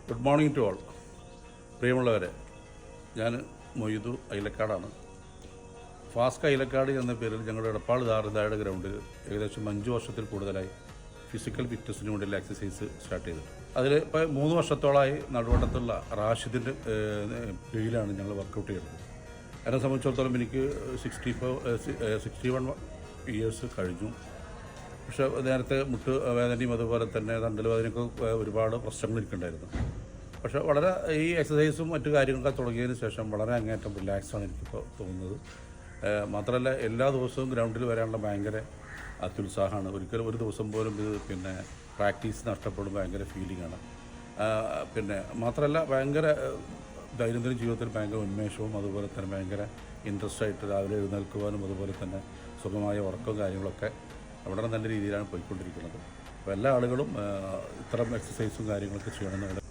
Good morning to all. പ്രിയമുള്ളവരെ, ഞാൻ മൊയ്തു ഐലക്കാടാണ്. ഫാസ്ക് ഐലക്കാട് എന്ന പേരിൽ ഞങ്ങളുടെ എടപ്പാൾ ദാറുദായുടെ ഗ്രൗണ്ടിൽ ഏകദേശം 5 വർഷത്തിൽ കൂടുതലായി ഫിസിക്കൽ ഫിറ്റ്നസിന് വേണ്ടിയുള്ള എക്സസൈസ് സ്റ്റാർട്ട് ചെയ്തത്. അതിൽ ഇപ്പോൾ 3 വർഷത്തോളമായി നടുവട്ടത്തുള്ള റാഷിദിൻ്റെ കീഴിലാണ് ഞങ്ങൾ വർക്കൗട്ട് ചെയ്യുന്നത്. എന്നെ സംബന്ധിച്ചിടത്തോളം എനിക്ക് 61 ഇയേഴ്സ് കഴിഞ്ഞു. പക്ഷേ നേരത്തെ മുട്ട് വേദനയും അതുപോലെ തന്നെ തണ്ടൽ വേദനയൊക്കെ ഒരുപാട് പ്രശ്നങ്ങൾ എനിക്കുണ്ടായിരുന്നു. പക്ഷേ വളരെ ഈ എക്സസൈസും മറ്റു കാര്യങ്ങളൊക്കെ തുടങ്ങിയതിന് ശേഷം വളരെ അങ്ങേറ്റം റിലാക്സാണ് എനിക്കിപ്പോൾ തോന്നുന്നത്. മാത്രമല്ല, എല്ലാ ദിവസവും ഗ്രൗണ്ടിൽ വരാനുള്ള ഭയങ്കര അത്യുത്സാഹമാണ്. ഒരിക്കലും ഒരു ദിവസം പോലും ഇത് പ്രാക്ടീസ് നഷ്ടപ്പെടും ഭയങ്കര ഫീലിംഗാണ്. മാത്രമല്ല, ഭയങ്കര ദൈനംദിന ജീവിതത്തിൽ ഭയങ്കര ഉന്മേഷവും അതുപോലെ തന്നെ ഭയങ്കര ഇൻട്രസ്റ്റ് ആയിട്ട് രാവിലെ എഴുന്നേൽക്കുവാനും അതുപോലെ തന്നെ സുഖമായ ഉറക്കവും കാര്യങ്ങളൊക്കെ വളരെ നല്ല രീതിയിലാണ് പോയിക്കൊണ്ടിരിക്കുന്നത്. അപ്പോൾ എല്ലാ ആളുകളും ഇത്തരം എക്സസൈസും കാര്യങ്ങളൊക്കെ ചെയ്യണമെന്ന്